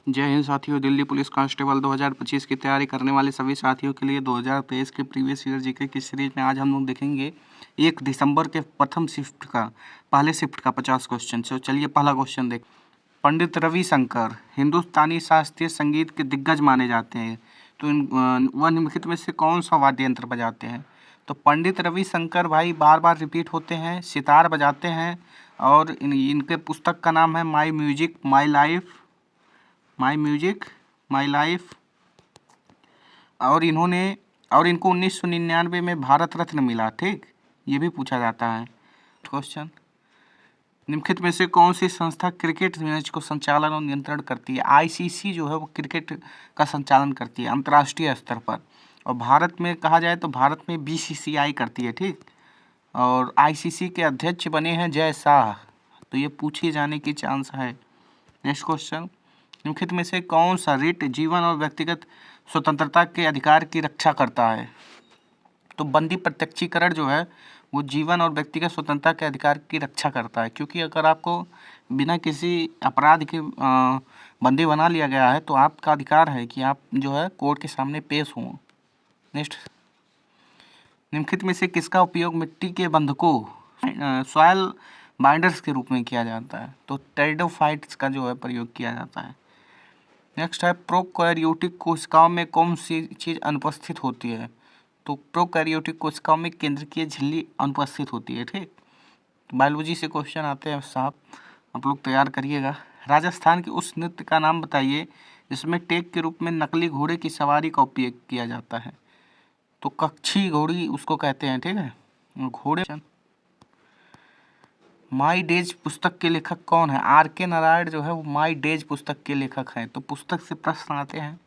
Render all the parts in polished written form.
जय हिंद साथियों। Delhi police constable 2025 की तैयारी करने वाले सभी साथियों के लिए 2023 के प्रीवियस ईयर जीके की सीरीज में आज हम लोग देखेंगे 1 दिसंबर के पहले शिफ्ट का 50 क्वेश्चन। तो चलिए पहला क्वेश्चन देख। पंडित रविशंकर हिंदुस्तानी शास्त्रीय संगीत के दिग्गज माने जाते हैं, तो वह निम्नलिखित में से कौन सा वाद्य यंत्र बजाते हैं? तो पंडित रविशंकर भाई बार बार रिपीट होते हैं, सितार बजाते हैं और इनके पुस्तक का नाम है माई म्यूजिक माई लाइफ। और इनको 1999 में भारत रत्न मिला। ठीक, ये भी पूछा जाता है क्वेश्चन। निम्नलिखित में से कौन सी संस्था क्रिकेट मैच को संचालन और नियंत्रण करती है? आईसीसी जो है वो क्रिकेट का संचालन करती है अंतर्राष्ट्रीय स्तर पर, और भारत में कहा जाए तो भारत में बीसीसीआई करती है। ठीक, और आईसीसी के अध्यक्ष बने हैं जय शाह, तो ये पूछे जाने की चांस है। Next question. निम्नलिखित में से कौन सा रिट जीवन और व्यक्तिगत स्वतंत्रता के अधिकार की रक्षा करता है? तो बंदी प्रत्यक्षीकरण जो है वो जीवन और व्यक्तिगत स्वतंत्रता के अधिकार की रक्षा करता है, क्योंकि अगर आपको बिना किसी अपराध के बंदी बना लिया गया है तो आपका अधिकार है कि आप जो है कोर्ट के सामने पेश हों। नेक्स्ट। निम्नलिखित में से किसका उपयोग मिट्टी के बंधकों सॉयल बाइंडर्स के रूप में किया जाता है? तो टेरिडोफाइट्स का जो है प्रयोग किया जाता है। नेक्स्ट है प्रोकैरियोटिक कोशिकाओं में कौन सी चीज़ अनुपस्थित होती है? तो प्रोकैरियोटिक कोशिकाओं में केंद्रकीय झिल्ली अनुपस्थित होती है। ठीक, बायोलॉजी से क्वेश्चन आते हैं साहब, आप लोग तैयार करिएगा। राजस्थान के उस नृत्य का नाम बताइए जिसमें टेक के रूप में नकली घोड़े की सवारी का उपयोग किया जाता है? तो कच्छी घोड़ी उसको कहते हैं। ठीक है, घोड़े। माई डेज पुस्तक के लेखक कौन है? आर.के. नारायण जो है वो माई डेज पुस्तक के लेखक हैं। तो पुस्तक से प्रश्न आते हैं।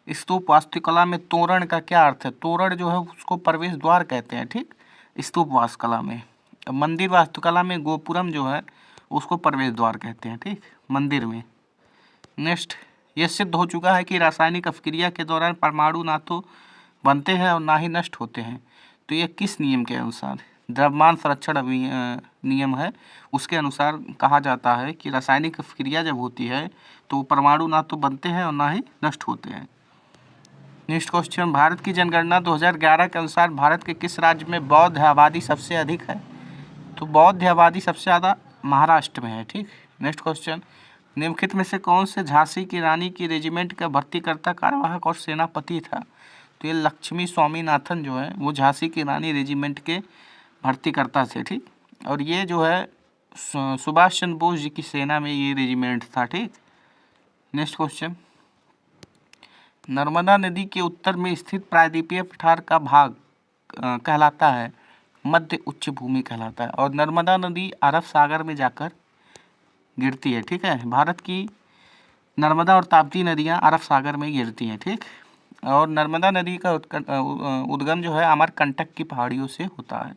स्तूप वास्तुकला में तोरण का क्या अर्थ है? तोरण जो है उसको प्रवेश द्वार कहते हैं। ठीक, स्तूप वास्तुकला में। मंदिर वास्तुकला में गोपुरम जो है उसको प्रवेश द्वार कहते हैं। ठीक, मंदिर में। नेक्स्ट। ये सिद्ध हो चुका है कि रासायनिक अपक्रिया के दौरान परमाणु ना तो बनते हैं और ना ही नष्ट होते हैं। तो ये किस नियम के अनुसार? द्रव्यमान संरक्षण नियम है, उसके अनुसार कहा जाता है कि रासायनिक अपक्रिया जब होती है तो परमाणु ना तो बनते हैं और ना ही नष्ट होते हैं। Next question. भारत की जनगणना 2011 के अनुसार भारत के किस राज्य में बौद्ध आबादी सबसे अधिक है? तो बौद्ध आबादी सबसे ज़्यादा महाराष्ट्र में है। ठीक, नेक्स्ट क्वेश्चन। निम्नलिखित में से कौन से झांसी की रानी की रेजिमेंट का भर्तीकर्ता कार्यवाहक और सेनापति था? तो ये लक्ष्मी स्वामीनाथन जो है वो झांसी की रानी रेजिमेंट के भर्तीकर्ता थे। ठीक, और ये जो है सुभाष चंद्र बोस जी की सेना में ये रेजिमेंट था। ठीक, नेक्स्ट क्वेश्चन। नर्मदा नदी के उत्तर में स्थित प्रायद्वीपीय पठार का भाग कहलाता है मध्य उच्च भूमि कहलाता है, और नर्मदा नदी अरब सागर में जाकर गिरती है। ठीक है, भारत की नर्मदा और ताप्ती नदियाँ अरब सागर में गिरती हैं। ठीक, और नर्मदा नदी का उद्गम जो है अमरकंटक की पहाड़ियों से होता है।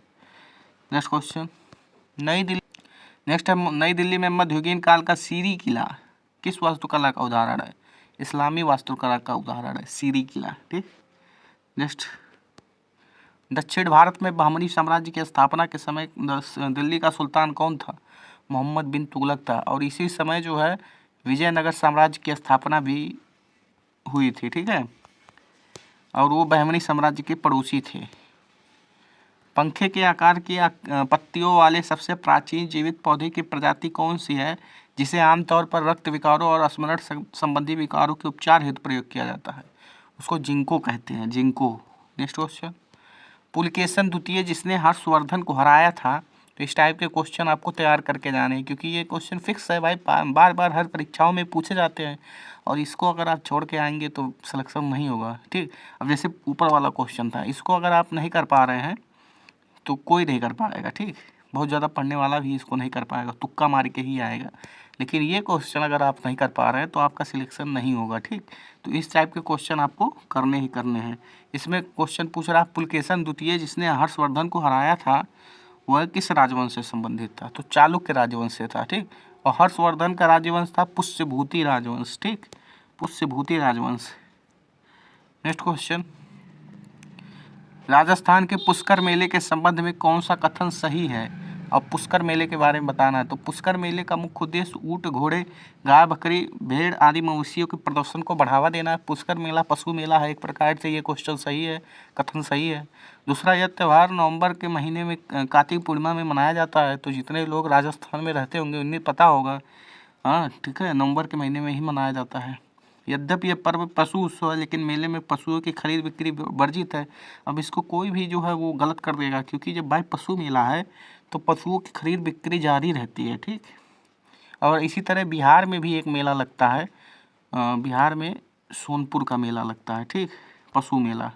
Next question. नई दिल्ली में मध्ययुगीन काल का सीरी किला किस वास्तुकला का उदाहरण है? इस्लामी वास्तुकला का उदाहरण है सीरी किला। ठीक, नेक्स्ट। दक्षिण भारत में बहमनी साम्राज्य की स्थापना के समय दिल्ली का सुल्तान कौन था? मोहम्मद बिन तुगलक था, और इसी समय जो है विजयनगर साम्राज्य की स्थापना भी हुई थी। ठीक है, और वो बहमनी साम्राज्य के पड़ोसी थे। पंखे के आकार की पत्तियों वाले सबसे प्राचीन जीवित पौधे की प्रजाति कौन सी है जिसे आमतौर पर रक्त विकारों और स्मरण संबंधी विकारों के उपचार हेतु प्रयोग किया जाता है? उसको जिंको कहते हैं, जिंको। Next question. पुलकेशन द्वितीय जिसने हर्षवर्धन को हराया था? तो इस टाइप के क्वेश्चन आपको तैयार करके जाने हैं, क्योंकि ये क्वेश्चन फिक्स है भाई, बार बार हर परीक्षाओं में पूछे जाते हैं, और इसको अगर आप छोड़ के आएंगे तो सिलेक्शन नहीं होगा। ठीक, अब जैसे ऊपर वाला क्वेश्चन था, इसको अगर आप नहीं कर पा रहे हैं तो कोई नहीं कर पाएगा। ठीक, बहुत ज़्यादा पढ़ने वाला भी इसको नहीं कर पाएगा, तुक्का मार के ही आएगा। लेकिन ये क्वेश्चन अगर आप नहीं कर पा रहे हैं तो आपका सिलेक्शन नहीं होगा। ठीक, तो इस टाइप के क्वेश्चन आपको करने ही करने हैं। इसमें क्वेश्चन पूछ रहा है पुलकेशन द्वितीय जिसने हर्षवर्धन को हराया था वह किस राजवंश से संबंधित था? तो चालुक्य राजवंश से था। ठीक, और हर्षवर्धन का राजवंश था पुष्यभूति राजवंश। ठीक, पुष्यभूति राजवंश। Next question. राजस्थान के पुष्कर मेले के संबंध में कौन सा कथन सही है? और पुष्कर मेले के बारे में बताना है। तो पुष्कर मेले का मुख्य उद्देश्य ऊँट, घोड़े, गाय, बकरी, भेड़ आदि मवेशियों के प्रदर्शन को बढ़ावा देना है। पुष्कर मेला पशु मेला है एक प्रकार से, ये क्वेश्चन सही है, कथन सही है। दूसरा, यह त्यौहार नवंबर के महीने में कार्तिक पूर्णिमा में मनाया जाता है। तो जितने लोग राजस्थान में रहते होंगे उन्हें पता होगा, हाँ ठीक है, नवंबर के महीने में ही मनाया जाता है। यद्यपि यह पर्व पशु उत्सव है, लेकिन मेले में पशुओं की खरीद बिक्री वर्जित है। अब इसको कोई भी जो है वो गलत कर देगा, क्योंकि जब भाई पशु मेला है तो पशुओं की खरीद बिक्री जारी रहती है, ठीक। और इसी तरह बिहार में भी एक मेला लगता है, बिहार में सोनपुर का मेला लगता है, ठीक, पशु मेला।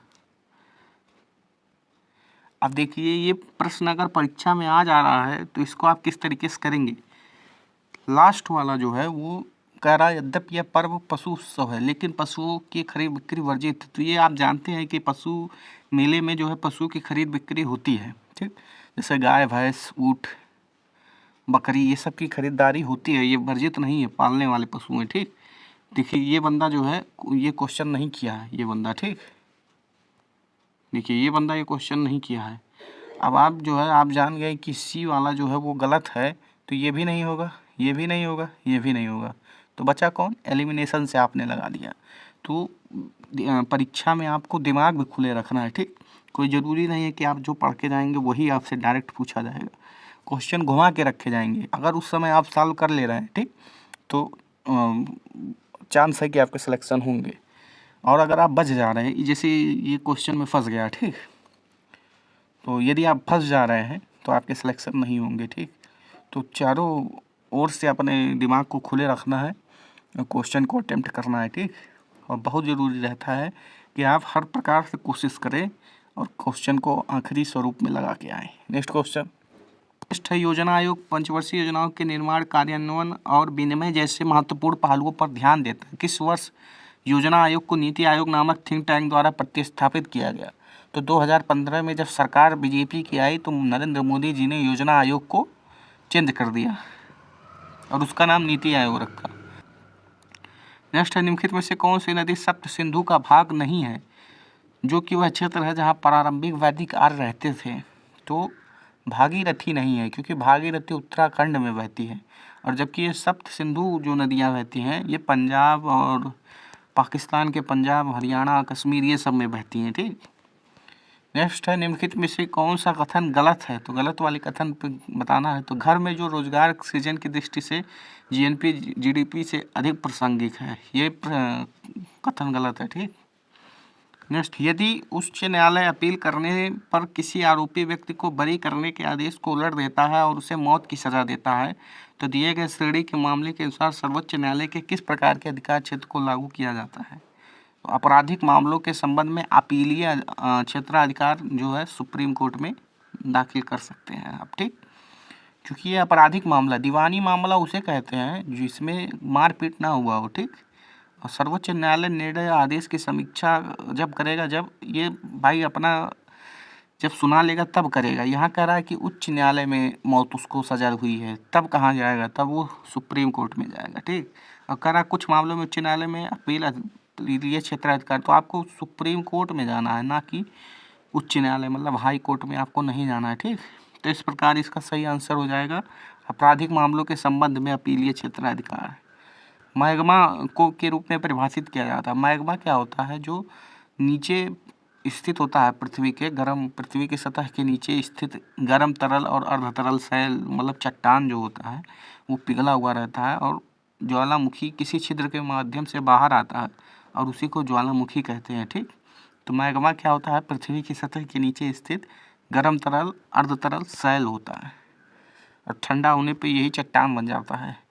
अब देखिए, ये प्रश्न अगर परीक्षा में आ जा रहा है तो इसको आप किस तरीके से करेंगे। लास्ट वाला जो है वो कह रहा है, यद्यपि यह पर्व पशु उत्सव है लेकिन पशुओं की खरीद बिक्री वर्जित है। तो ये आप जानते हैं कि पशु मेले में जो है पशु की खरीद बिक्री होती है, ठीक। जैसे गाय, भैंस, ऊँट, बकरी, ये सब की खरीदारी होती है, ये वर्जित नहीं है, पालने वाले पशु हैं, ठीक। देखिए ये बंदा जो है ये क्वेश्चन नहीं किया है, ये बंदा, ठीक। देखिए ये बंदा ये क्वेश्चन नहीं किया है। अब आप जो है आप जान गए कि सी वाला जो है वो गलत है, तो ये भी नहीं होगा, ये भी नहीं होगा, ये भी नहीं होगा। तो बचा कौन, एलिमिनेशन से आपने लगा दिया। तो परीक्षा में आपको दिमाग भी खुले रखना है, ठीक। कोई ज़रूरी नहीं है कि आप जो पढ़ के जाएंगे वही आपसे डायरेक्ट पूछा जाएगा, क्वेश्चन घुमा के रखे जाएंगे। अगर उस समय आप सॉल्व कर ले रहे हैं, ठीक, तो चांस है कि आपके सिलेक्शन होंगे। और अगर आप बच जा रहे हैं, जैसे ये क्वेश्चन में फंस गया, ठीक, तो यदि आप फंस जा रहे हैं तो आपके सिलेक्शन नहीं होंगे, ठीक। तो चारों ओर से अपने दिमाग को खुले रखना है, क्वेश्चन को अटेम्प्ट करना है, ठीक। और बहुत ज़रूरी रहता है कि आप हर प्रकार से कोशिश करें और क्वेश्चन को आखिरी स्वरूप में लगा के आएँ। नेक्स्ट क्वेश्चन, नेक्स्ट है, योजना आयोग पंचवर्षीय योजनाओं के निर्माण, कार्यान्वयन और विनिमय जैसे महत्वपूर्ण पहलुओं पर ध्यान देता है। किस वर्ष योजना आयोग को नीति आयोग नामक थिंक टैंक द्वारा प्रतिस्थापित किया गया। तो 2015 में जब सरकार बीजेपी की आई तो नरेंद्र मोदी जी ने योजना आयोग को चेंज कर दिया और उसका नाम नीति आयोग रखा। नेक्स्ट है, निम्नलिखित में से कौन सी नदी सप्त सिंधु का भाग नहीं है, जो कि वह क्षेत्र है जहाँ प्रारंभिक वैदिक आर्य रहते थे। तो भागीरथी नहीं है, क्योंकि भागीरथी उत्तराखंड में बहती है, और जबकि ये सप्त सिंधु जो नदियाँ बहती हैं ये पंजाब और पाकिस्तान के पंजाब, हरियाणा, कश्मीर ये सब में बहती हैं, ठीक। नेक्स्ट है, निम्नलिखित में से कौन सा कथन गलत है। तो गलत वाले कथन पे बताना है। तो घर में जो रोजगार सृजन की दृष्टि से जीएनपी जीडीपी से अधिक प्रासंगिक है, ये कथन गलत है, ठीक। नेक्स्ट, यदि उच्च न्यायालय अपील करने पर किसी आरोपी व्यक्ति को बरी करने के आदेश को उलट देता है और उसे मौत की सजा देता है, तो दिए गए श्रेणी के मामले के अनुसार सर्वोच्च न्यायालय के किस प्रकार के अधिकार क्षेत्र को लागू किया जाता है। तो आपराधिक मामलों के संबंध में अपीलीय क्षेत्राधिकार जो है सुप्रीम कोर्ट में दाखिल कर सकते हैं आप, ठीक। क्योंकि ये आपराधिक मामला, दीवानी मामला उसे कहते हैं जिसमें मारपीट ना हुआ हो, ठीक। और सर्वोच्च न्यायालय निर्णय आदेश की समीक्षा जब करेगा, जब ये भाई अपना जब सुना लेगा तब करेगा। यहाँ कह रहा है कि उच्च न्यायालय में मौत उसको सजा हुई है, तब कहाँ जाएगा, तब वो सुप्रीम कोर्ट में जाएगा, ठीक। और कह रहा है कुछ मामलों में उच्च न्यायालय में अपील ये क्षेत्राधिकार, तो आपको सुप्रीम कोर्ट में जाना है, ना कि उच्च न्यायालय मतलब हाई कोर्ट में आपको नहीं जाना है, ठीक। तो इस प्रकार इसका सही आंसर हो जाएगा आपराधिक मामलों के संबंध में अपीलीय क्षेत्राधिकार। मैग्मा को के रूप में परिभाषित किया जाता है। मैग्मा क्या होता है, जो नीचे स्थित होता है पृथ्वी के गर्म, पृथ्वी की सतह के नीचे स्थित गर्म तरल और अर्ध तरल शैल मतलब चट्टान जो होता है वो पिघला हुआ रहता है, और ज्वालामुखी किसी छिद्र के माध्यम से बाहर आता है और उसी को ज्वालामुखी कहते हैं, ठीक। तो मैग्मा क्या होता है, पृथ्वी की सतह के नीचे स्थित गर्म तरल अर्ध तरल शैल होता है, और ठंडा होने पे यही चट्टान बन जाता है।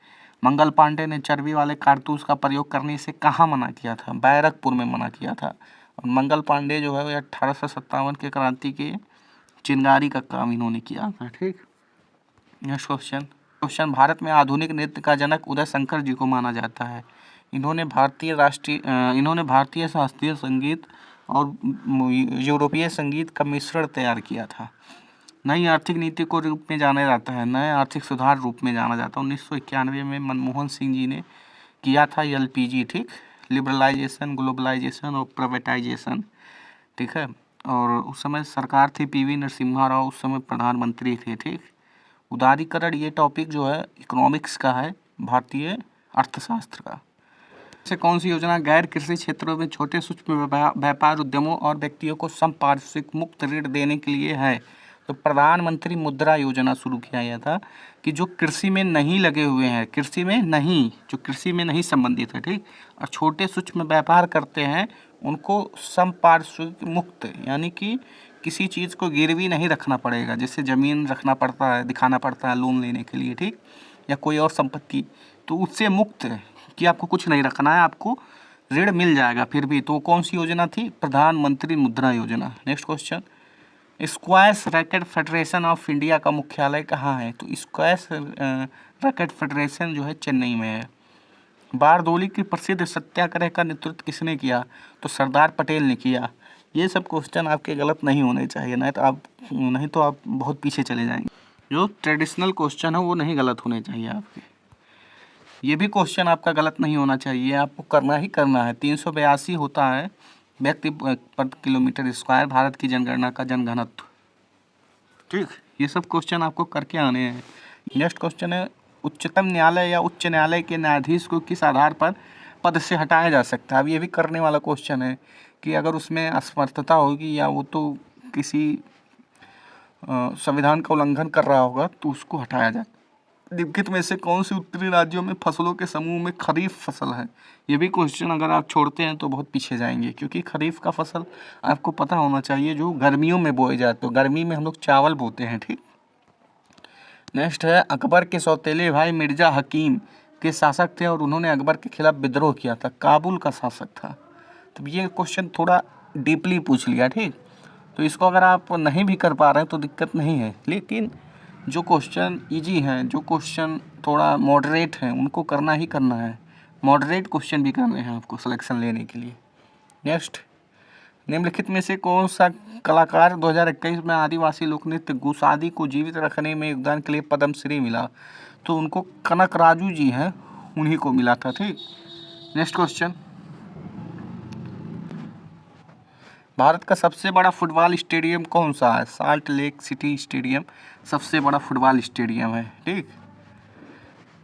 मंगल पांडे ने चर्बी वाले कारतूस का प्रयोग करने से कहाँ मना किया था, बैरकपुर में मना किया था। और मंगल पांडे जो है 1857 के क्रांति के चिंगारी का काम इन्होंने किया था, ठीक। नेक्स्ट क्वेश्चन, भारत में आधुनिक नृत्य का जनक उदय शंकर जी को माना जाता है। इन्होंने भारतीय शास्त्रीय संगीत और यूरोपीय संगीत का मिश्रण तैयार किया था। नई आर्थिक नीति को रूप में जाना जाता है, नए आर्थिक सुधार रूप में जाना जाता है। 1991 में मनमोहन सिंह जी ने किया था एलपीजी, ठीक, लिबरलाइजेशन, ग्लोबलाइजेशन और प्राइवेटाइजेशन, ठीक है। और उस समय सरकार थी पीवी नरसिम्हा राव, उस समय प्रधानमंत्री थे, ठीक। उदारीकरण ये टॉपिक जो है इकोनॉमिक्स का है, भारतीय अर्थशास्त्र का। से कौन सी योजना गैर कृषि क्षेत्रों में छोटे सूक्ष्म व्यापार उद्यमों और व्यक्तियों को संपार्श्विक मुक्त ऋण देने के लिए है? तो प्रधानमंत्री मुद्रा योजना शुरू किया गया था कि जो कृषि में नहीं लगे हुए हैं, कृषि में नहीं, जो कृषि में नहीं संबंधित है, ठीक, और छोटे सूक्ष्म व्यापार करते हैं, उनको संपार्श्विक मुक्त, यानी कि किसी चीज़ को गिरवी नहीं रखना पड़ेगा, जैसे ज़मीन रखना पड़ता है, दिखाना पड़ता है लोन लेने के लिए, ठीक, या कोई और संपत्ति, तो उससे मुक्त कि आपको कुछ नहीं रखना है, आपको ऋण मिल जाएगा फिर भी। तो कौन सी योजना थी? प्रधानमंत्री मुद्रा योजना। Next question, squash racket federation of India का मुख्यालय कहाँ है? तो स्क्वैश रैकेट फेडरेशन जो है चेन्नई में है। बारदोली की प्रसिद्ध सत्याग्रह का नेतृत्व किसने किया? तो सरदार पटेल ने किया। ये सब क्वेश्चन आपके गलत नहीं होने चाहिए, नहीं तो आप बहुत पीछे चले जाएंगे। जो ट्रेडिशनल क्वेश्चन है वो नहीं गलत होने चाहिए आपके। ये भी क्वेश्चन आपका गलत नहीं होना चाहिए, आपको करना ही करना है। 382 होता है व्यक्ति पर किलोमीटर स्क्वायर भारत की जनगणना का जनघनत्व, ठीक। ये सब क्वेश्चन आपको करके आने हैं। नेक्स्ट क्वेश्चन है, उच्चतम न्यायालय या उच्च न्यायालय के न्यायाधीश को किस आधार पर पद से हटाया जा सकता है? अब ये भी करने वाला क्वेश्चन है कि अगर उसमें असमर्थता होगी या वो तो किसी संविधान का उल्लंघन कर रहा होगा तो उसको हटाया जाए। निम्नलिखित में से कौन सी उत्तरी राज्यों में फसलों के समूह में खरीफ फसल है? ये भी क्वेश्चन अगर आप छोड़ते हैं तो बहुत पीछे जाएंगे, क्योंकि खरीफ का फसल आपको पता होना चाहिए जो गर्मियों में बोए जाते हैं। गर्मी में हम लोग चावल बोते हैं, ठीक। नेक्स्ट है, अकबर के सौतेले भाई मिर्जा हकीम के शासक थे और उन्होंने अकबर के खिलाफ विद्रोह किया था, काबुल का शासक था। तो ये क्वेश्चन थोड़ा डीपली पूछ लिया, ठीक। तो इसको अगर आप नहीं भी कर पा रहे हैं तो दिक्कत नहीं है, लेकिन जो क्वेश्चन इजी हैं, जो क्वेश्चन थोड़ा मॉडरेट हैं, उनको करना ही करना है। मॉडरेट क्वेश्चन भी करने हैं आपको सिलेक्शन लेने के लिए। नेक्स्ट, निम्नलिखित में से कौन सा कलाकार 2021 में आदिवासी लोक नृत्य गुसादी को जीवित रखने में योगदान के लिए पद्मश्री मिला? तो उनको कनक राजू जी हैं, उन्हीं को मिला था, ठीक। नेक्स्ट क्वेश्चन, भारत का सबसे बड़ा फुटबॉल स्टेडियम कौन सा है? साल्ट लेक सिटी स्टेडियम सबसे बड़ा फुटबॉल स्टेडियम है, ठीक।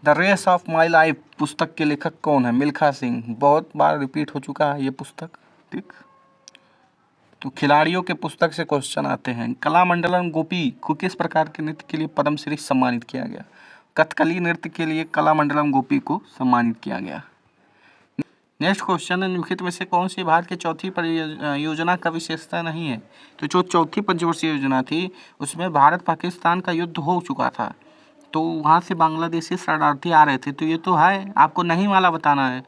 The race of my life पुस्तक के लेखक कौन है? मिल्खा सिंह। बहुत बार रिपीट हो चुका है ये पुस्तक, ठीक। तो खिलाड़ियों के पुस्तक से क्वेश्चन आते हैं। कलामंडलम गोपी को किस प्रकार के नृत्य के लिए पद्मश्री सम्मानित किया गया? कथकली नृत्य के लिए कलामंडलम गोपी को सम्मानित किया गया। नेक्स्ट क्वेश्चन है, निम्नलिखित में से कौन सी भारत की चौथी परियोजना का विशेषता नहीं है? तो जो चौथी पंचवर्षीय योजना थी उसमें भारत पाकिस्तान का युद्ध हो चुका था, तो वहाँ से बांग्लादेशी शरणार्थी आ रहे थे, तो ये तो है, आपको नहीं वाला बताना है।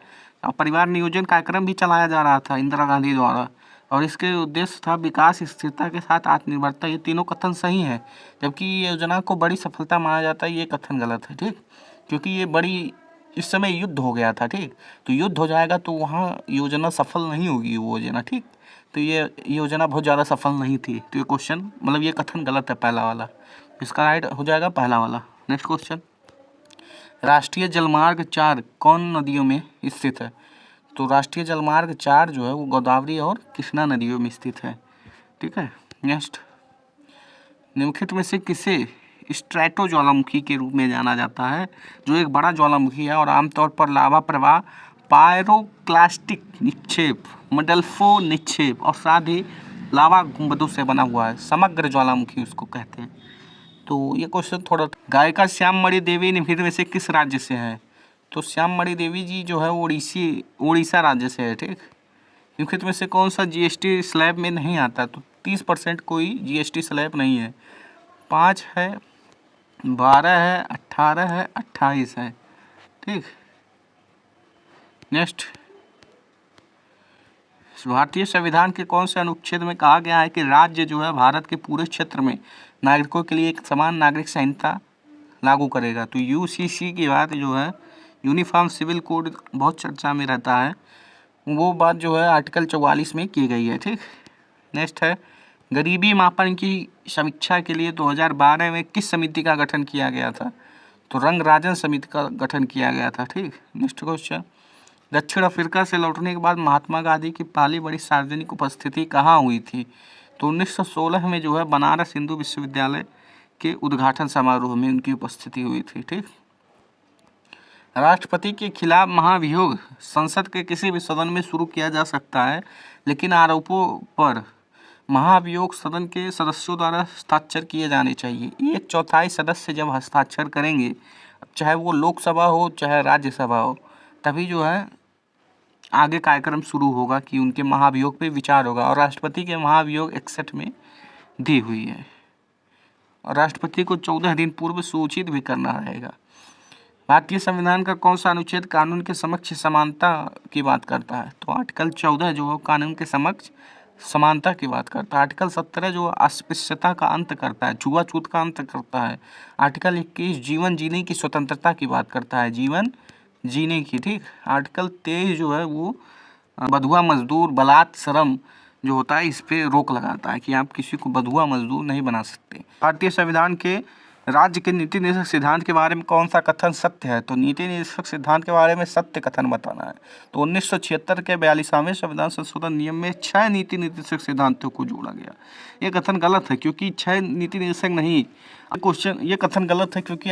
और परिवार नियोजन कार्यक्रम भी चलाया जा रहा था इंदिरा गांधी द्वारा, और इसके उद्देश्य था विकास, स्थिरता के साथ आत्मनिर्भरता। ये तीनों कथन सही है, जबकि ये योजना को बड़ी सफलता माना जाता है, ये कथन गलत है, ठीक। क्योंकि ये बड़ी, इस समय युद्ध हो गया था, ठीक। तो युद्ध हो जाएगा तो वहाँ योजना सफल नहीं होगी वो योजना, ठीक। तो ये योजना बहुत ज़्यादा सफल नहीं थी, तो ये क्वेश्चन मतलब ये कथन गलत है पहला वाला, इसका राइट हो जाएगा पहला वाला। नेक्स्ट क्वेश्चन, राष्ट्रीय जलमार्ग 4 कौन नदियों में स्थित है? तो राष्ट्रीय जलमार्ग 4 जो है वो गोदावरी और कृष्णा नदियों में स्थित है, ठीक है। नेक्स्ट, निम्नलिखित में से किसे स्ट्रैटो ज्वालामुखी के रूप में जाना जाता है? जो एक बड़ा ज्वालामुखी है और आमतौर पर लावा प्रवाह, पायरोक्लास्टिक निक्षेप, मडल्फो निक्षेप और साथ ही लावा गुंबदों से बना हुआ है। समग्र ज्वालामुखी उसको कहते हैं। तो ये क्वेश्चन थोड़ा, गायिका श्याममणि देवी निम्नलिखित में से किस राज्य से है? तो श्याममणि देवी जी जो है उड़ीसा राज्य से है, ठीक। निम्नलिखित में से कौन सा जीएसटी स्लैब में नहीं आता? तो 30% कोई जीएसटी स्लैब नहीं है। 5 है, 12 है, 18 है, 28 है, ठीक। नेक्स्ट, भारतीय संविधान के कौन से अनुच्छेद में कहा गया है कि राज्य जो है भारत के पूरे क्षेत्र में नागरिकों के लिए एक समान नागरिक संहिता लागू करेगा? तो यूसीसी की बात जो है, यूनिफॉर्म सिविल कोड, बहुत चर्चा में रहता है, वो बात जो है आर्टिकल 44 में की गई है, ठीक। नेक्स्ट है, गरीबी मापन की समीक्षा के लिए 2012 में किस समिति का गठन किया गया था? तो रंगराजन समिति का गठन किया गया था, ठीक। नेक्स्ट क्वेश्चन, दक्षिण अफ्रीका से लौटने के बाद महात्मा गांधी की पहली बड़ी सार्वजनिक उपस्थिति कहाँ हुई थी? तो 1916 में जो है बनारस हिंदू विश्वविद्यालय के उद्घाटन समारोह में उनकी उपस्थिति हुई थी। ठीक। राष्ट्रपति के खिलाफ महाभियोग संसद के किसी भी सदन में शुरू किया जा सकता है, लेकिन आरोपों पर महाभियोग सदन के सदस्यों द्वारा हस्ताक्षर किए जाने चाहिए। 1/4 सदस्य जब हस्ताक्षर करेंगे, चाहे वो लोकसभा हो चाहे राज्यसभा हो, तभी जो है आगे कार्यक्रम शुरू होगा कि उनके महाभियोग पे विचार होगा। और राष्ट्रपति के महाभियोग 61 में दी हुई है और राष्ट्रपति को 14 दिन पूर्व सूचित भी करना रहेगा। भारतीय संविधान का कौन सा अनुच्छेद कानून के समक्ष समानता की बात करता है? तो आर्टिकल 14 जो है कानून के समक्ष समानता की बात करता है। आर्टिकल 17 जो अस्पृश्यता का अंत करता है, छुआछूत का अंत करता है। आर्टिकल 21 जीवन जीने की स्वतंत्रता की बात करता है, जीवन जीने की। ठीक। आर्टिकल 23 जो है वो बंधुआ मजदूर बलात् श्रम जो होता है इस पे रोक लगाता है कि आप किसी को बंधुआ मजदूर नहीं बना सकते। भारतीय संविधान के राज्य के नीति निर्देशक सिद्धांत के बारे में कौन सा कथन सत्य है? तो नीति निर्देशक सिद्धांत के बारे में सत्य कथन बताना है। तो 1976 के 42वें संविधान संशोधन नियम में 6 नीति निर्देशक सिद्धांतों को जोड़ा गया। ये कथन गलत है क्योंकि 6 नीति निर्देशक नहीं, क्वेश्चन ये कथन गलत है क्योंकि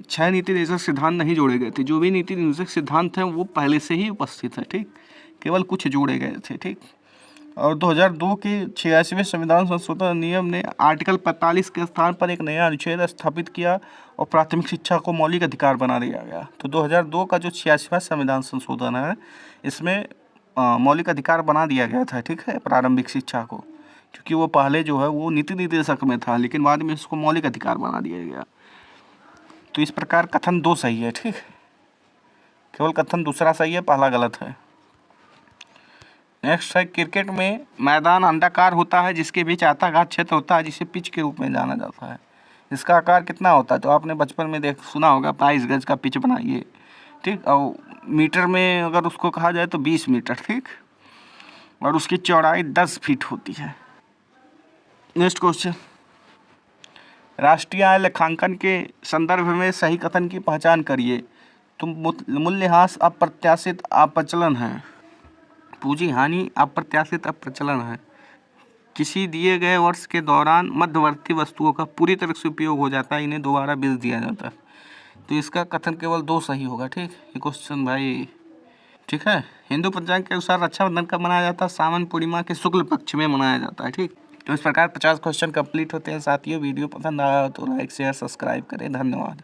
6 नीति निर्देशक सिद्धांत नहीं जोड़े गए थे। जो भी नीति निर्देशक सिद्धांत हैं वो पहले से ही उपस्थित है। ठीक। केवल कुछ जोड़े गए थे। ठीक। और 2002 के 86वें संविधान संशोधन नियम ने आर्टिकल 45 के स्थान पर एक नया अनुच्छेद स्थापित किया और प्राथमिक शिक्षा को मौलिक अधिकार बना दिया गया। तो 2002 का जो 86वां संविधान संशोधन है इसमें मौलिक अधिकार बना दिया गया था। ठीक है, प्रारंभिक शिक्षा को, क्योंकि वो पहले जो है वो नीति निर्देशक में था, लेकिन बाद में इसको मौलिक अधिकार बना दिया गया। तो इस प्रकार कथन 2 सही है। ठीक। केवल कथन दूसरा सही है, पहला गलत है। नेक्स्ट है, क्रिकेट में मैदान अंडाकार होता है जिसके बीच आयताकार क्षेत्र होता है जिसे पिच के रूप में जाना जाता है। इसका आकार कितना होता है? तो आपने बचपन में सुना होगा 22 गज का पिच बनाइए। ठीक। और मीटर में अगर उसको कहा जाए तो 20 मीटर। ठीक। और उसकी चौड़ाई 10 फीट होती है। नेक्स्ट क्वेश्चन, राष्ट्रीय आय लेखांकन के संदर्भ में सही कथन की पहचान करिए। तो मूल्यह्रास अप्रत्याशित अपचलन है, पूंजी हानि अप्रत्याशित अप्रचलन है। किसी दिए गए वर्ष के दौरान मध्यवर्ती वस्तुओं का पूरी तरह से उपयोग हो जाता है, इन्हें दोबारा बेच दिया जाता है। तो इसका कथन केवल 2 सही होगा। ठीक। ये क्वेश्चन भाई ठीक है। हिंदू पंचांग के अनुसार रक्षाबंधन कब मनाया जाता है? सावन पूर्णिमा के शुक्ल पक्ष में मनाया जाता है। ठीक। तो इस प्रकार 50 क्वेश्चन कंप्लीट होते हैं। साथियों, वीडियो पसंद आया हो तो लाइक शेयर सब्सक्राइब करें। धन्यवाद।